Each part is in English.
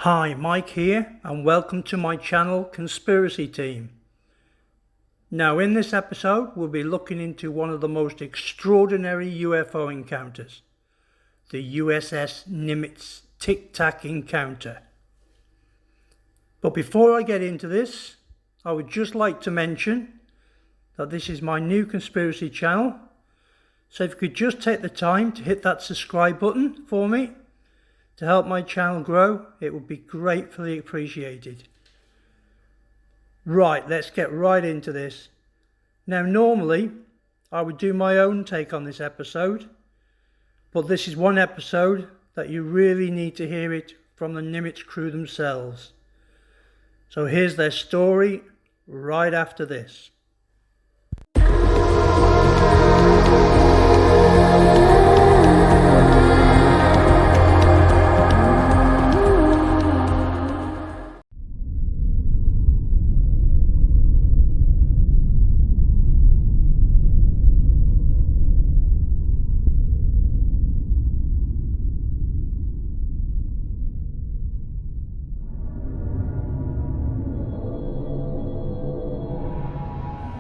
Hi, Mike here, and welcome to my channel Conspiracy Team. Now in this episode we'll be looking into one of the most extraordinary UFO encounters, the USS Nimitz Tic Tac Encounter. But before I get into this, I would just like to mention that this is my new conspiracy channel, so if you could just take the time to hit that subscribe button for me to help my channel grow, it would be gratefully appreciated. Right, let's get right into this. Now normally I would do my own take on this episode, but this is one episode that you really need to hear it from the Nimitz crew themselves. So here's their story right after this.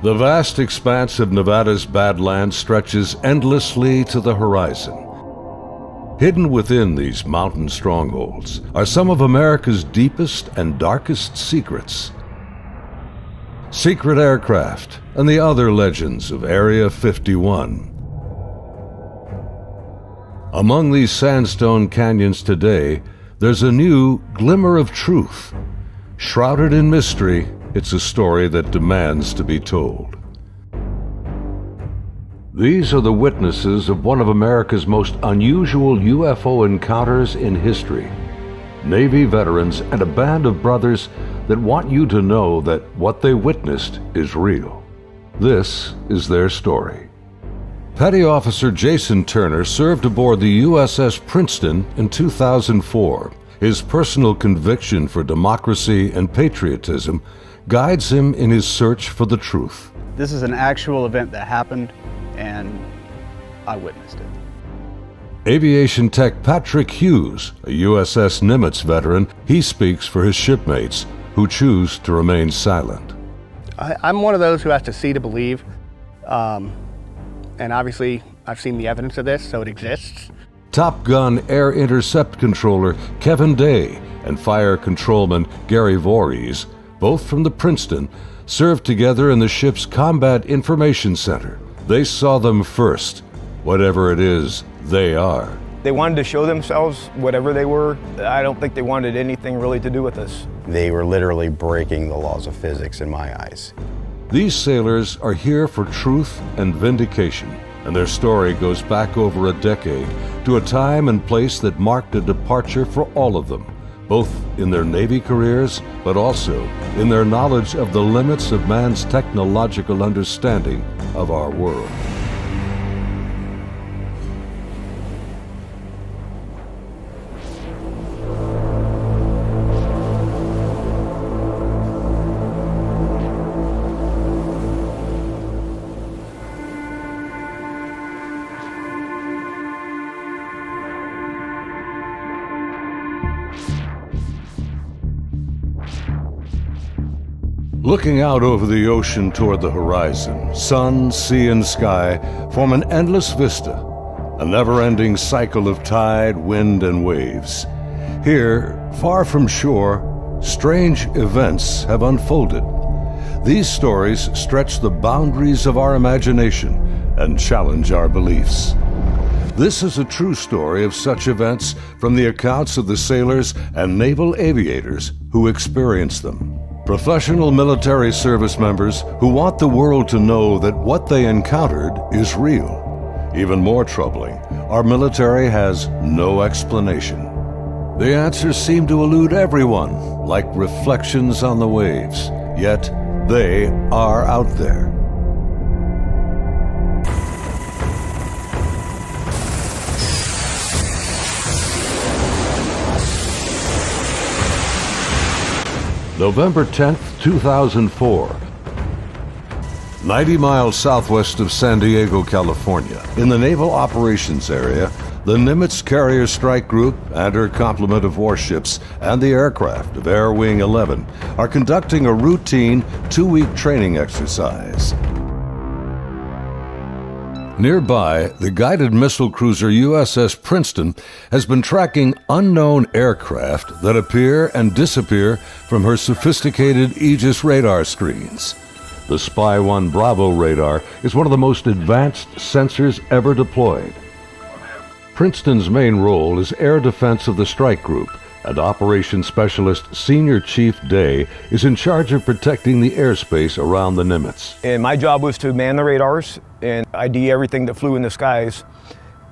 The vast expanse of Nevada's Badlands stretches endlessly to the horizon. Hidden within these mountain strongholds are some of America's deepest and darkest secrets. Secret aircraft and the other legends of Area 51. Among these sandstone canyons today, there's a new glimmer of truth. Shrouded in mystery, it's a story that demands to be told. These are the witnesses of one of America's most unusual UFO encounters in history. Navy veterans and a band of brothers that want you to know that what they witnessed is real. This is their story. Petty Officer Jason Turner served aboard the USS Princeton in 2004. His personal conviction for democracy and patriotism guides him in his search for the truth. This is an actual event that happened, and I witnessed it. Aviation tech Patrick Hughes, a USS Nimitz veteran, he speaks for his shipmates who choose to remain silent. I'm one of those who has to see to believe, and obviously I've seen the evidence of this, so it exists. Top Gun Air Intercept Controller Kevin Day and Fire Controlman Gary Voorhees, both from the Princeton, served together in the ship's Combat Information Center. They saw them first, whatever it is they are. They wanted to show themselves, whatever they were. I don't think they wanted anything really to do with us. They were literally breaking the laws of physics in my eyes. These sailors are here for truth and vindication, and their story goes back over a decade to a time and place that marked a departure for all of them, both in their Navy careers, but also in their knowledge of the limits of man's technological understanding of our world. Looking out over the ocean toward the horizon, sun, sea, and sky form an endless vista, a never-ending cycle of tide, wind, and waves. Here, far from shore, strange events have unfolded. These stories stretch the boundaries of our imagination and challenge our beliefs. This is a true story of such events from the accounts of the sailors and naval aviators who experienced them. Professional military service members who want the world to know that what they encountered is real. Even more troubling, our military has no explanation. The answers seem to elude everyone, like reflections on the waves, yet they are out there. November 10th, 2004. 90 miles southwest of San Diego, California, in the Naval Operations Area, The Nimitz Carrier Strike Group and her complement of warships and the aircraft of Air Wing 11 are conducting a routine 2-week training exercise. Nearby, the guided missile cruiser USS Princeton has been tracking unknown aircraft that appear and disappear from her sophisticated Aegis radar screens. The Spy-1 Bravo radar is one of the most advanced sensors ever deployed. Princeton's main role is air defense of the strike group, and Operations Specialist Senior Chief Day is in charge of protecting the airspace around the Nimitz. And my job was to man the radars and ID everything that flew in the skies.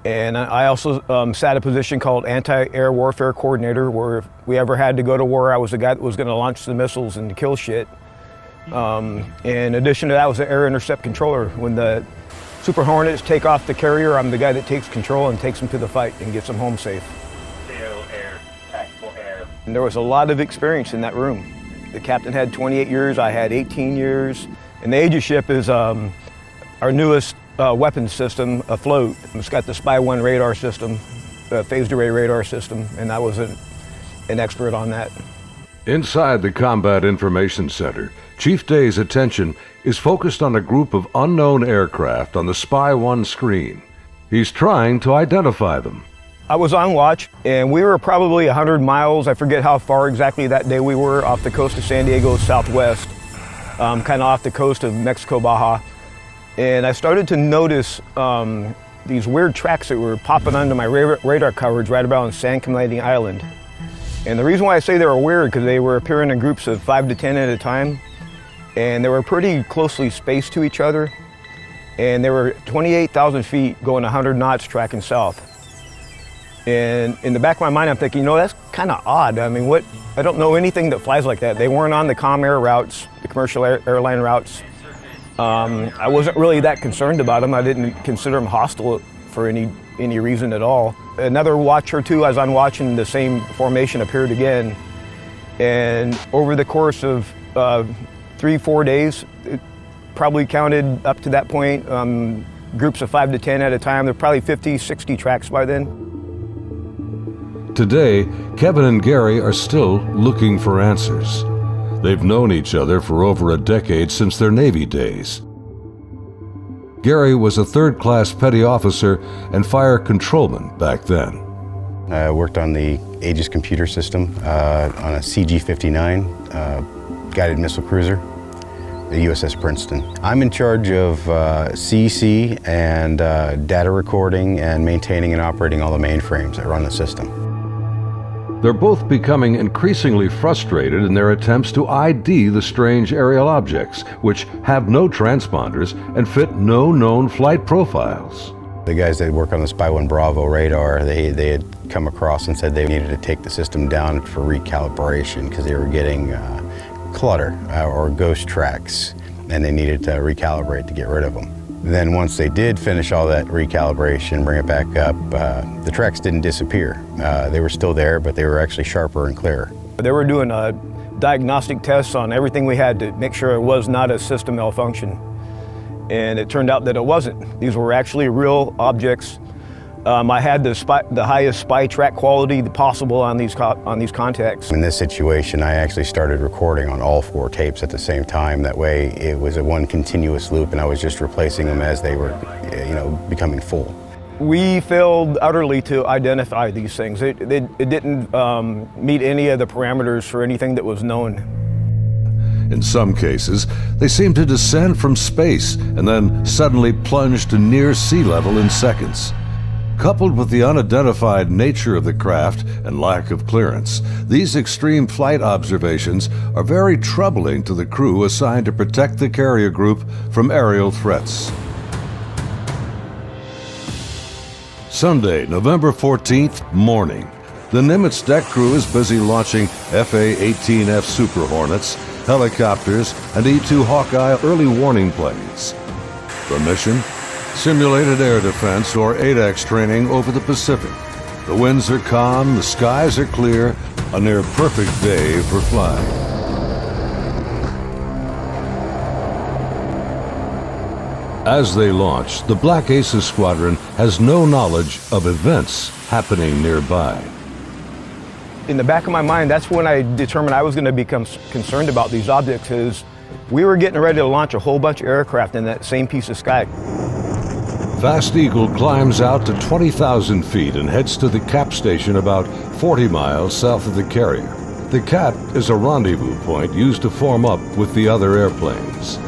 And I also sat a position called Anti-Air Warfare Coordinator, where if we ever had to go to war, I was the guy that was going to launch the missiles and kill shit. In addition to that, I was the Air Intercept Controller. When the Super Hornets take off the carrier, I'm the guy that takes control and takes them to the fight and gets them home safe. Air, tactical air. And there was a lot of experience in that room. The captain had 28 years, I had 18 years. And the Aegis ship is our newest weapons system afloat. It's got the Spy-1 radar system, the phased array radar system, and I was an expert on that. Inside the Combat Information Center, Chief Day's attention is focused on a group of unknown aircraft on the Spy-1 screen. He's trying to identify them. I was on watch, and we were probably 100 miles, I forget how far exactly that day we were, off the coast of San Diego southwest, kind of off the coast of Mexico, Baja. And I started to notice these weird tracks that were popping onto my radar coverage right about on San Clemente Island. And the reason why I say they were weird, because they were appearing in groups of 5 to 10 at a time, and they were pretty closely spaced to each other, and they were 28,000 feet going 100 knots tracking south. And in the back of my mind, I'm thinking, you know, that's kind of odd. I mean, I don't know anything that flies like that. They weren't on the ComAir routes, the commercial airline routes. I wasn't really that concerned about them. I didn't consider them hostile for any reason at all. Another watch or two, as I'm watching, the same formation appeared again. And over the course of 3-4 days, it probably counted up to that point, groups of 5 to 10 at a time. There were probably 50, 60 tracks by then. Today, Kevin and Gary are still looking for answers. They've known each other for over a decade since their Navy days. Gary was a third-class petty officer and fire controlman back then. I worked on the Aegis computer system on a CG-59 guided missile cruiser, the USS Princeton. I'm in charge of CEC and data recording and maintaining and operating all the mainframes that run the system. They're both becoming increasingly frustrated in their attempts to ID the strange aerial objects, which have no transponders and fit no known flight profiles. The guys that work on the Spy-1 Bravo radar, they had come across and said they needed to take the system down for recalibration because they were getting clutter or ghost tracks, and they needed to recalibrate to get rid of them. Then once they did finish all that recalibration, bring it back up, the tracks didn't disappear. They were still there, but they were actually sharper and clearer. They were doing diagnostic tests on everything we had to make sure it was not a system malfunction. And it turned out that it wasn't. These were actually real objects. I had the highest spy track quality possible on these contacts. In this situation, I actually started recording on all 4 tapes at the same time. That way, it was a one continuous loop, and I was just replacing them as they were, becoming full. We failed utterly to identify these things. It didn't meet any of the parameters for anything that was known. In some cases, they seem to descend from space and then suddenly plunge to near sea level in seconds. Coupled with the unidentified nature of the craft and lack of clearance, these extreme flight observations are very troubling to the crew assigned to protect the carrier group from aerial threats. Sunday, November 14th, morning. The Nimitz deck crew is busy launching FA-18F Super Hornets, helicopters, and E-2 Hawkeye early warning planes. The mission? Simulated air defense, or ADEX training over the Pacific. The winds are calm, the skies are clear, a near perfect day for flying. As they launch, the Black Aces Squadron has no knowledge of events happening nearby. In the back of my mind, that's when I determined I was going to become concerned about these objects, is we were getting ready to launch a whole bunch of aircraft in that same piece of sky. Fast Eagle climbs out to 20,000 feet and heads to the cap station about 40 miles south of the carrier. The cap is a rendezvous point used to form up with the other airplanes.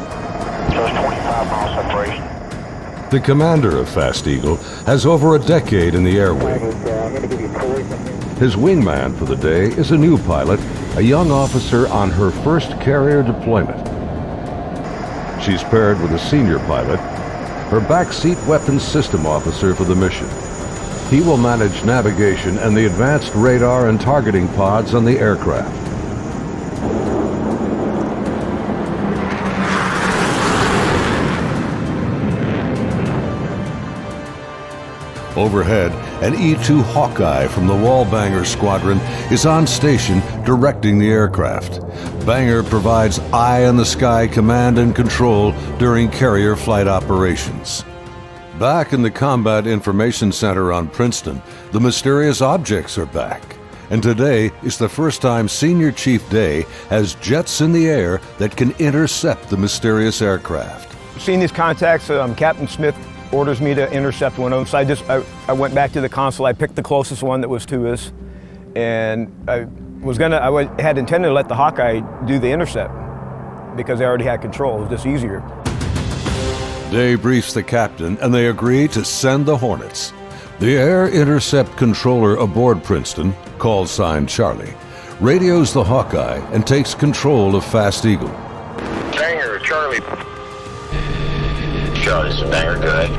Just 25 miles separation. The commander of Fast Eagle has over a decade in the Air Wing. I'm going to give you poison. His wingman for the day is a new pilot, a young officer on her first carrier deployment. She's paired with a senior pilot, her backseat weapons system officer for the mission. He will manage navigation and the advanced radar and targeting pods on the aircraft. Overhead, an E-2 Hawkeye from the Wallbanger Squadron is on station directing the aircraft. Banger provides eye-in-the-sky command and control during carrier flight operations. Back in the Combat Information Center on Princeton, the mysterious objects are back. And today is the first time Senior Chief Day has jets in the air that can intercept the mysterious aircraft. Seeing these contacts, Captain Smith orders me to intercept one of them. So I went back to the console. I picked the closest one that was to us, and I had intended to let the Hawkeye do the intercept because they already had control. It was just easier. Day briefs the captain, and they agree to send the Hornets. The air intercept controller aboard Princeton, call sign Charlie, radios the Hawkeye and takes control of Fast Eagle. Banger, Charlie. Charlie, this is Banger, go ahead.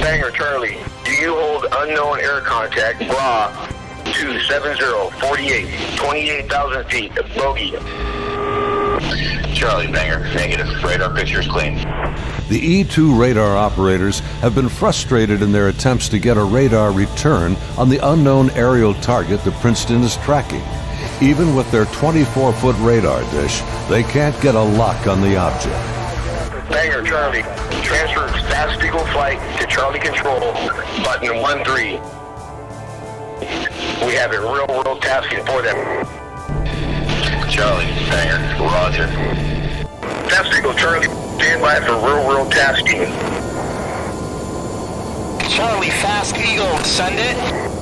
Banger, Charlie. Do you hold unknown air contact, bra, 27048, 28,000 feet, bogey? Charlie, Banger, negative. Radar picture is clean. The E-2 radar operators have been frustrated in their attempts to get a radar return on the unknown aerial target that Princeton is tracking. Even with their 24-foot radar dish, they can't get a lock on the object. Banger, Charlie. Transfer Fast Eagle flight to Charlie Control, button 13. We have a real-world tasking for them. Charlie, Banger, roger. Fast Eagle, Charlie, stand by for real-world tasking. Charlie, Fast Eagle, send it.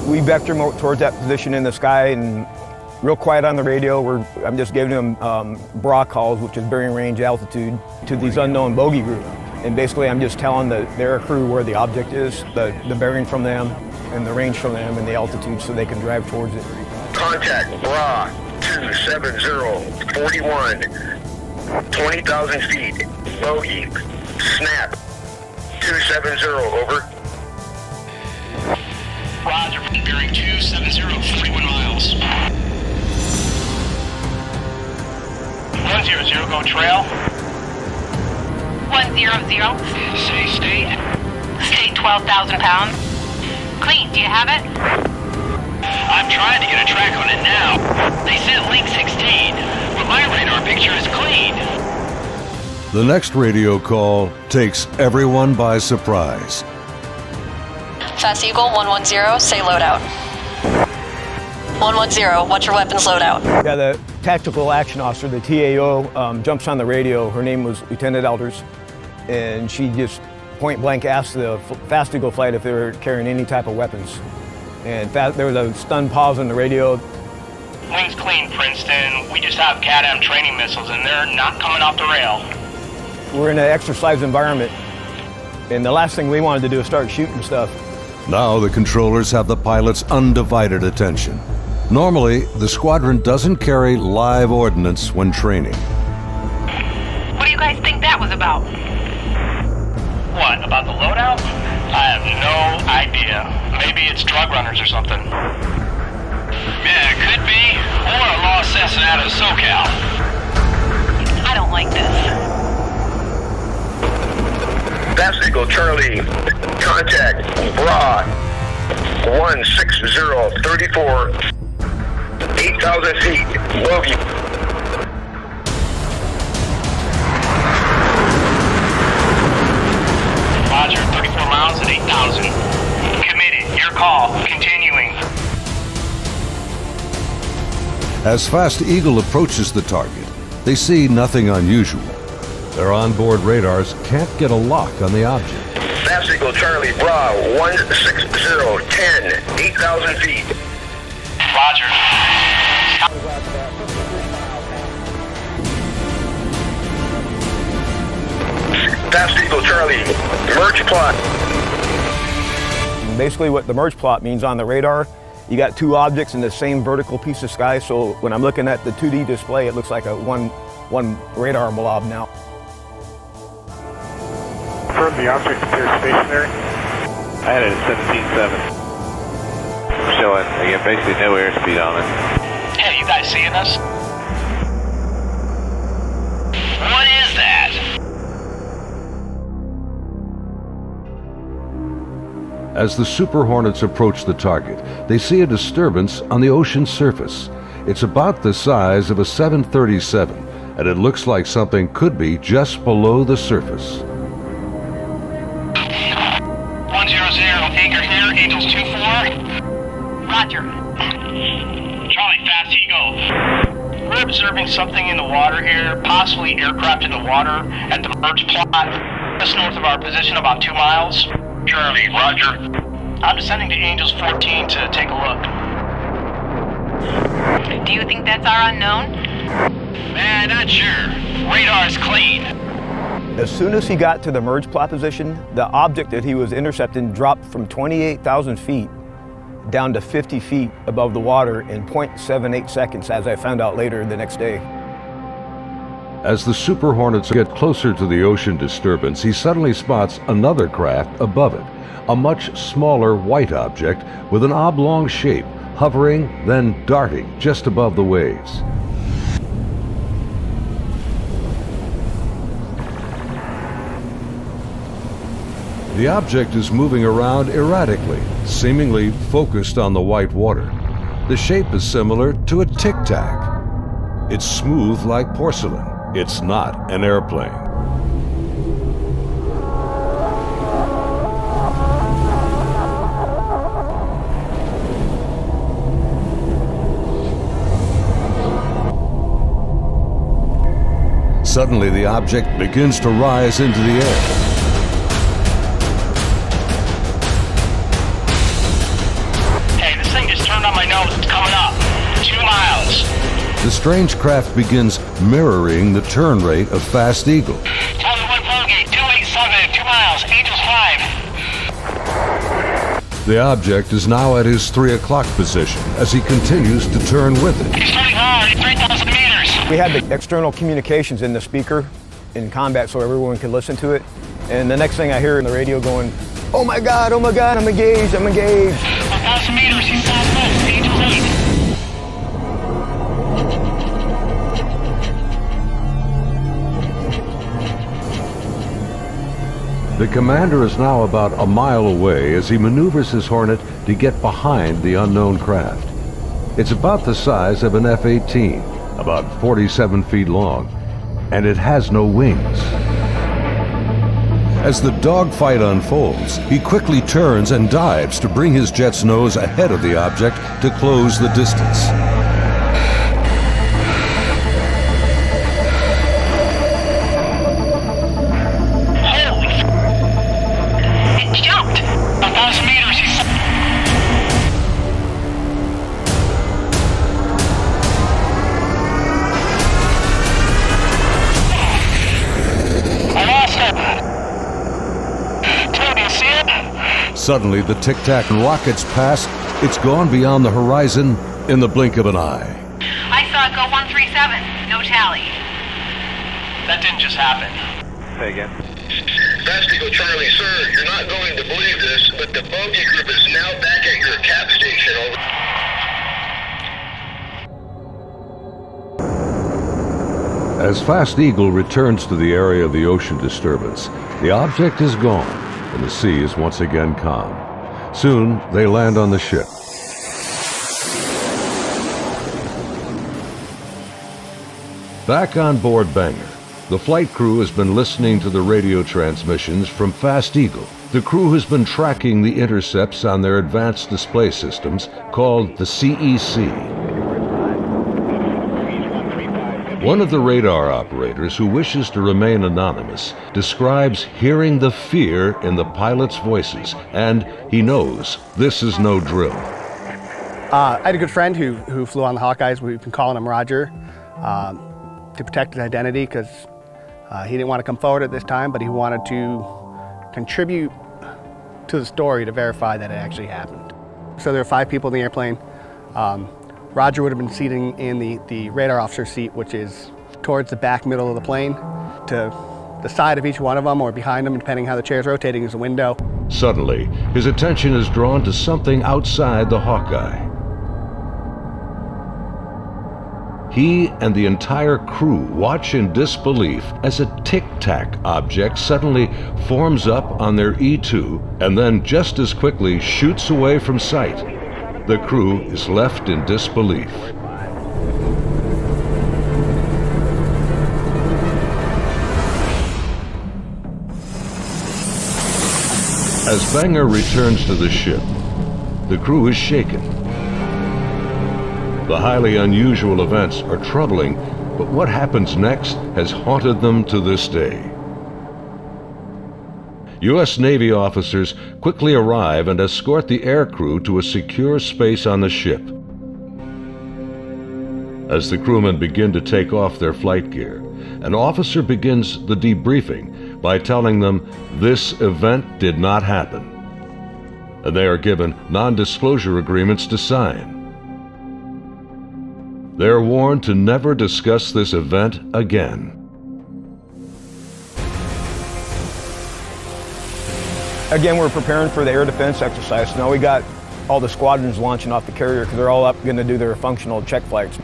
We vector towards that position in the sky, and real quiet on the radio. I'm just giving them bra calls, which is bearing range altitude, to these unknown bogey group. And basically I'm just telling their crew where the object is, the bearing from them, and the range from them, and the altitude, so they can drive towards it. Contact bra 27041, 20,000 feet, bogey, snap, 270, over. Roger, bearing 270, 41 miles. 100, go trail. 100. Say state. State 12,000 pounds. Clean, do you have it? I'm trying to get a track on it now. They sent link 16, but my radar picture is clean. The next radio call takes everyone by surprise. Fast Eagle 110, say loadout. 110, what's your weapons loadout? Yeah, the tactical action officer, the TAO, jumps on the radio. Her name was Lieutenant Elders, and she just point blank asked the Fast Eagle flight if they were carrying any type of weapons. And there was a stunned pause on the radio. Wings clean, Princeton. We just have CADAM training missiles, and they're not coming off the rail. We're in an exercise environment, and the last thing we wanted to do is start shooting stuff. Now the controllers have the pilot's undivided attention. Normally, the squadron doesn't carry live ordnance when training. What do you guys think that was about? What, about the loadout? I have no idea. Maybe it's drug runners or something. Yeah, it could be. Or a lost assassin out of SoCal. I don't like this. Fast Eagle, Charlie, contact bra 16034, 8,000 feet, bogey. miles at 8,000. Committed. Your call. Continuing. As Fast Eagle approaches the target, they see nothing unusual. Their onboard radars can't get a lock on the object. Fast Eagle Charlie Bravo 16010, 8,000 feet. Roger. Fast Eagle Charlie, merge plot. Basically what the merge plot means on the radar, you got two objects in the same vertical piece of sky, so when I'm looking at the 2D display, it looks like a one radar blob now. Confirm the object appears stationary. I had it at 17.7. Showing, again, basically no airspeed on it. Hey, you guys seeing us? What is that? As the Super Hornets approach the target, they see a disturbance on the ocean surface. It's about the size of a 737, and it looks like something could be just below the surface. 100, anchor here, Angels 2-4. Roger. Charlie, Fast Eagle. We're observing something in the water here, possibly aircraft in the water at the merge plot, just north of our position, about 2 miles. Charlie, roger. I'm descending to Angels 14 to take a look. Do you think that's our unknown? Man, not sure. Radar's clean. As soon as he got to the merge plot position, the object that he was intercepting dropped from 28,000 feet down to 50 feet above the water in 0.78 seconds, as I found out later the next day. As the Super Hornets get closer to the ocean disturbance, he suddenly spots another craft above it, a much smaller white object with an oblong shape, hovering, then darting just above the waves. The object is moving around erratically, seemingly focused on the white water. The shape is similar to a tic-tac. It's smooth like porcelain. It's not an airplane. Suddenly, the object begins to rise into the air. Hey, this thing just turned on my nose. It's coming up. 2 miles. The strange craft begins mirroring the turn rate of Fast Eagle. Charlie 1 Vulgate, 287, 2 miles, Angels 5. The object is now at his 3 o'clock position as he continues to turn with it. He's turning hard at 3,000 meters. We had the external communications in the speaker in combat so everyone could listen to it. And the next thing I hear in the radio going, oh my God, I'm engaged, I'm engaged. 1,000 meters, he's southwest, Angels 8. The commander is now about a mile away as he maneuvers his Hornet to get behind the unknown craft. It's about the size of an F-18, about 47 feet long, and it has no wings. As the dogfight unfolds, he quickly turns and dives to bring his jet's nose ahead of the object to close the distance. Suddenly, the tic-tac rockets past. It's gone beyond the horizon in the blink of an eye. I saw it go 137. No tally. That didn't just happen. Say again. Fast Eagle Charlie, sir, you're not going to believe this, but the bogey group is now back at your cap station. Over. As Fast Eagle returns to the area of the ocean disturbance, the object is gone, and the sea is once again calm. Soon, they land on the ship. Back on board Banger, the flight crew has been listening to the radio transmissions from Fast Eagle The crew has been tracking the intercepts on their advanced display systems called the CEC. One of the radar operators, who wishes to remain anonymous, describes hearing the fear in the pilots' voices, and he knows this is no drill. I had a good friend who flew on the Hawkeyes. We've been calling him Roger to protect his identity, because he didn't want to come forward at this time, but he wanted to contribute to the story to verify that it actually happened. So there were 5 people in the airplane. Roger would have been sitting in the radar officer seat, which is towards the back middle of the plane. To the side of each one of them, or behind them, depending how the chair's rotating, is a window. Suddenly, his attention is drawn to something outside the Hawkeye. He and the entire crew watch in disbelief as a tic-tac object suddenly forms up on their E2 and then just as quickly shoots away from sight. The crew is left in disbelief. As Banger returns to the ship, the crew is shaken. The highly unusual events are troubling, but what happens next has haunted them to this day. U.S. Navy officers quickly arrive and escort the aircrew to a secure space on the ship. As the crewmen begin to take off their flight gear, an officer begins the debriefing by telling them this event did not happen, and they are given non-disclosure agreements to sign. They're warned to never discuss this event again. Again, we're preparing for the air defense exercise. Now we got all the squadrons launching off the carrier because they're all up going to do their functional check flights.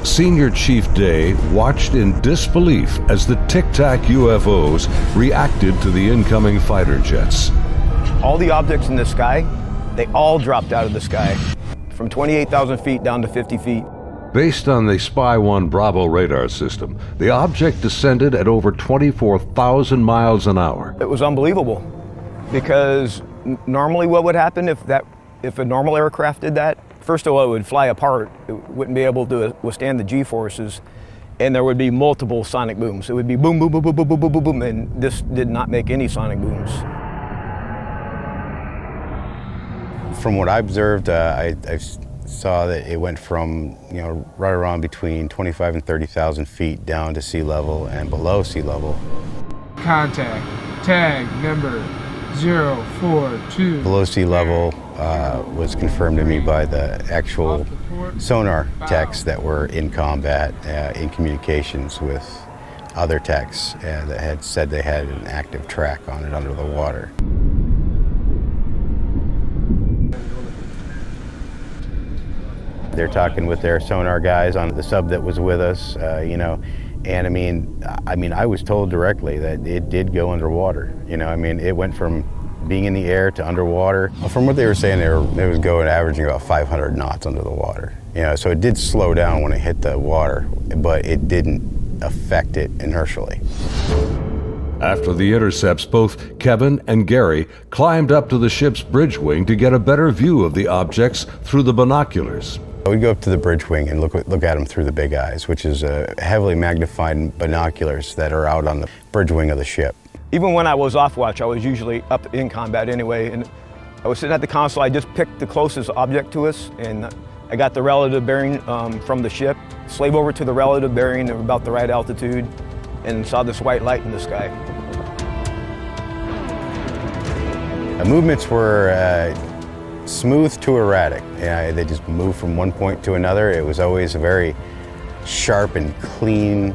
Senior Chief Day watched in disbelief as the tic-tac UFOs reacted to the incoming fighter jets. All the objects in the sky, they all dropped out of the sky, from 28,000 feet down to 50 feet. Based on the Spy 1 Bravo radar system, the object descended at over 24,000 miles an hour. It was unbelievable, because normally what would happen if a normal aircraft did that? First of all, it would fly apart. It wouldn't be able to withstand the G-forces, and there would be multiple sonic booms. It would be boom, boom, boom, boom, boom, boom, boom, boom, boom, and this did not make any sonic booms. From what I observed, I saw that it went from, right around between 25 and 30,000 feet down to sea level and below sea level. Contact, tag number 042. Below sea level was confirmed to me by the actual sonar techs that were in combat, in communications with other techs that had said they had an active track on it under the water. They're talking with their sonar guys on the sub that was with us, and I mean, I was told directly that it did go underwater. It went from being in the air to underwater. From what they were saying, it was going averaging about 500 knots under the water. So it did slow down when it hit the water, but it didn't affect it inertially. After the intercepts, both Kevin and Gary climbed up to the ship's bridge wing to get a better view of the objects through the binoculars. We'd go up to the bridge wing and look at them through the big eyes, which is heavily magnified binoculars that are out on the bridge wing of the ship. Even when I was off watch, I was usually up in combat anyway, and I was sitting at the console. I just picked the closest object to us, and I got the relative bearing from the ship, slave over to the relative bearing of about the right altitude, and saw this white light in the sky. The movements were smooth to erratic. They just moved from one point to another. It was always a very sharp and clean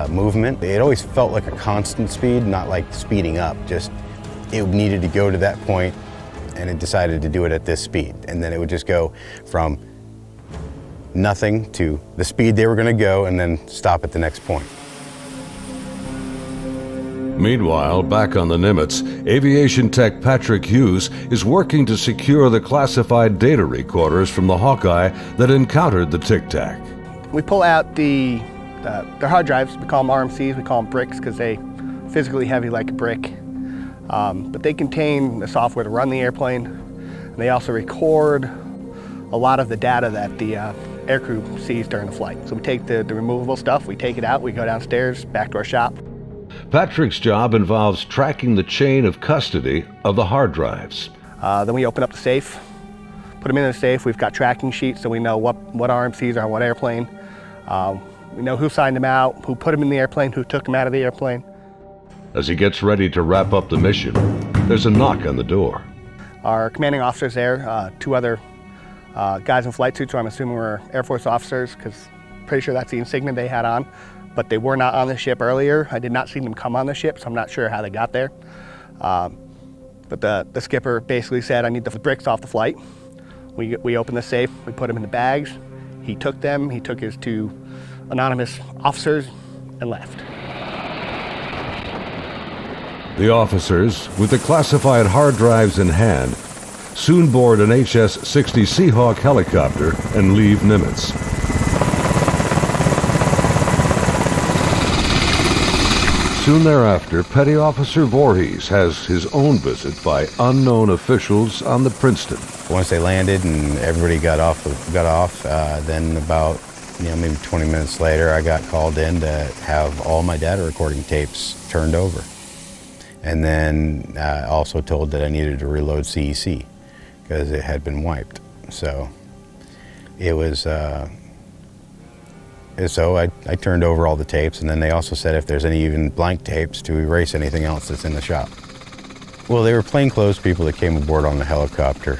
movement. It always felt like a constant speed, not like speeding up. Just it needed to go to that point, and it decided to do it at this speed. And then it would just go from nothing to the speed they were going to go, and then stop at the next point. Meanwhile, back on the Nimitz, aviation tech Patrick Hughes is working to secure the classified data recorders from the Hawkeye that encountered the tic-tac. We pull out their hard drives. We call them RMCs. We call them bricks because they physically heavy like a brick. But they contain the software to run the airplane. And they also record a lot of the data that the aircrew sees during the flight. So we take the removable stuff, we take it out, we go downstairs, back to our shop. Patrick's job involves tracking the chain of custody of the hard drives. Then we open up the safe, put them in the safe. We've got tracking sheets so we know what RMCs are on what airplane. We know who signed them out, who put them in the airplane, who took them out of the airplane. As he gets ready to wrap up the mission, there's a knock on the door. Our commanding officer's there, two other guys in flight suits, who I'm assuming were Air Force officers, because pretty sure that's the insignia they had on. But they were not on the ship earlier. I did not see them come on the ship, so I'm not sure how they got there. But the skipper basically said, I need the bricks off the flight. We opened the safe, we put them in the bags. He took them, he took his two anonymous officers and left. The officers, with the classified hard drives in hand, soon board an HS-60 Seahawk helicopter and leave Nimitz. Soon thereafter, Petty Officer Voorhees has his own visit by unknown officials on the Princeton. Once they landed and everybody got off, then about maybe 20 minutes later, I got called in to have all my data recording tapes turned over. And then also told that I needed to reload CEC because it had been wiped. So it was, so I turned over all the tapes, and then they also said if there's any even blank tapes to erase anything else that's in the shop. Well, they were plainclothes people that came aboard on the helicopter.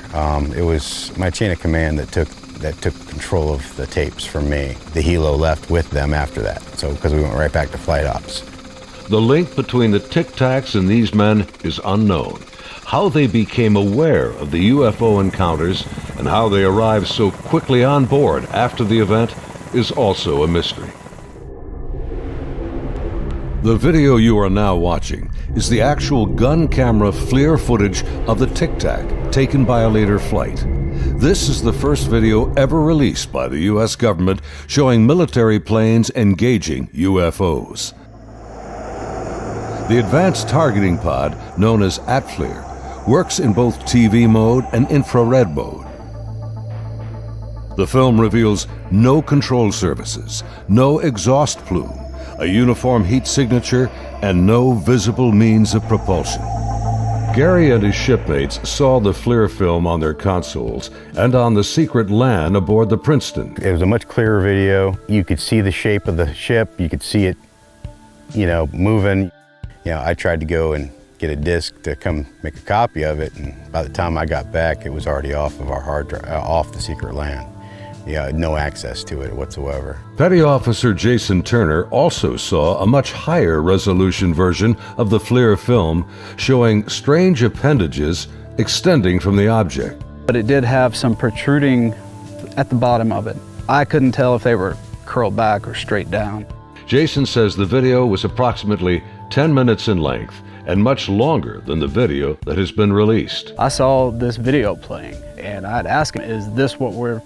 It was my chain of command that took control of the tapes from me. The helo left with them after that, so because we went right back to flight ops. The link between the Tic Tacs and these men is unknown. How they became aware of the UFO encounters and how they arrived so quickly on board after the event is also a mystery. The video you are now watching is the actual gun camera FLIR footage of the Tic Tac taken by a later flight. This is the first video ever released by the U.S. government showing military planes engaging UFOs. The advanced targeting pod, known as ATFLIR, works in both TV mode and infrared mode. The film reveals no control surfaces, no exhaust plume, a uniform heat signature, and no visible means of propulsion. Gary and his shipmates saw the FLIR film on their consoles and on the secret LAN aboard the Princeton. It was a much clearer video. You could see the shape of the ship. You could see it, moving. I tried to go and get a disc to come make a copy of it, and by the time I got back, it was already off of our hard drive, off the secret LAN. No access to it whatsoever. Petty Officer Jason Turner also saw a much higher resolution version of the FLIR film showing strange appendages extending from the object. But it did have some protruding at the bottom of it. I couldn't tell if they were curled back or straight down. Jason says the video was approximately 10 minutes in length and much longer than the video that has been released. I saw this video playing and I'd ask him, is this what we're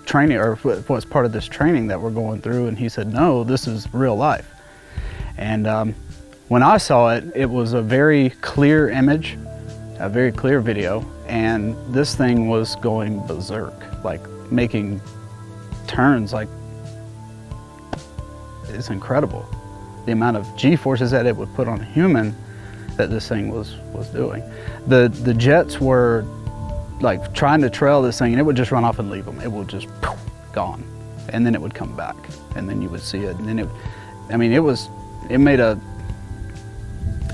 training, or what's part of this training that we're going through? And he said, no, this is real life. And when I saw it, it was a very clear image, a very clear video, and this thing was going berserk, like making turns, like it's incredible. The amount of G-forces that it would put on a human that this thing was doing. The jets were like trying to trail this thing, and it would just run off and leave them. It would just poof, gone, and then it would come back, and then you would see it, and then it made a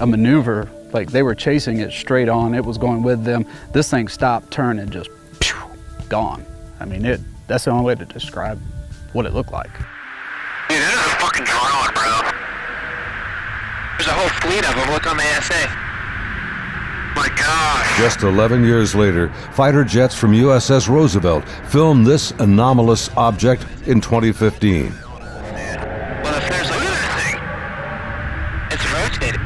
maneuver, like they were chasing it straight on. It was going with them. This thing stopped, turned, and just phew, gone. That's the only way to describe what it looked like. Dude, this is a fucking drone, bro. There's a whole fleet of them. Look on the ASA. My gosh. Just 11 years later, fighter jets from USS Roosevelt filmed this anomalous object in 2015. Well, if there's look at this thing. It's rotating.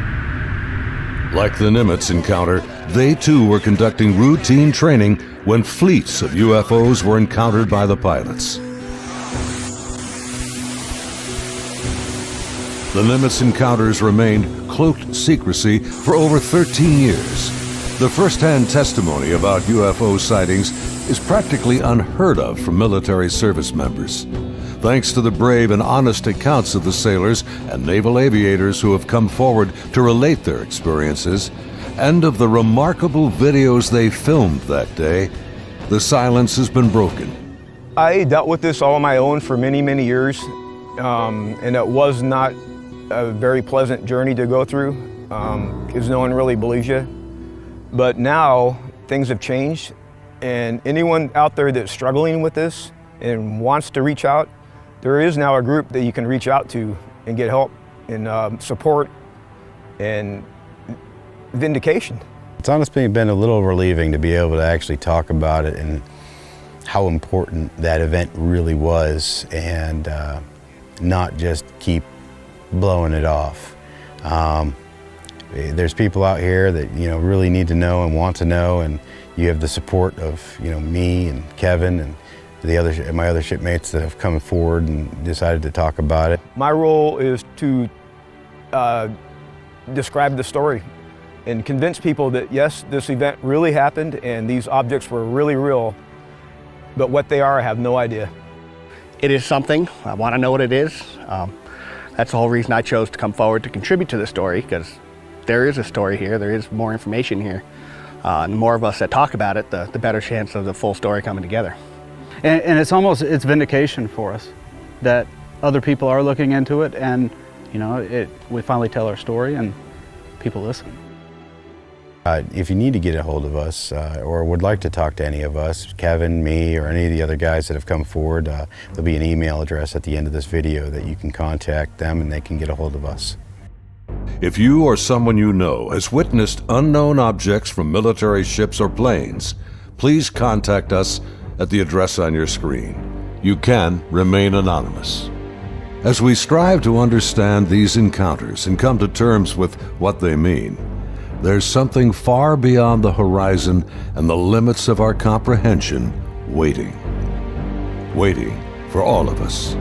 Like the Nimitz encounter, they too were conducting routine training when fleets of UFOs were encountered by the pilots. The Nimitz encounters remained cloaked secrecy for over 13 years. The first-hand testimony about UFO sightings is practically unheard of from military service members. Thanks to the brave and honest accounts of the sailors and naval aviators who have come forward to relate their experiences, and of the remarkable videos they filmed that day, the silence has been broken. I dealt with this all on my own for many, many years, and it was not a very pleasant journey to go through, because no one really believes you. But now things have changed, and anyone out there that's struggling with this and wants to reach out, there is now a group that you can reach out to and get help and support and vindication. It's honestly been a little relieving to be able to actually talk about it and how important that event really was, and not just keep blowing it off. There's people out here that really need to know and want to know, and you have the support of me and Kevin and my other shipmates that have come forward and decided to talk about it. My role is to describe the story and convince people that yes, this event really happened and these objects were really real, but what they are, I have no idea. It is something. I want to know what it is. That's the whole reason I chose to come forward to contribute to the story, because there is a story here, there is more information here. And the more of us that talk about it, the better chance of the full story coming together. And it's vindication for us that other people are looking into it, and we finally tell our story and people listen. If you need to get a hold of us or would like to talk to any of us, Kevin, me, or any of the other guys that have come forward, there'll be an email address at the end of this video that you can contact them and they can get a hold of us. If you or someone you know has witnessed unknown objects from military ships or planes, please contact us at the address on your screen. You can remain anonymous. As we strive to understand these encounters and come to terms with what they mean, there's something far beyond the horizon and the limits of our comprehension waiting for all of us.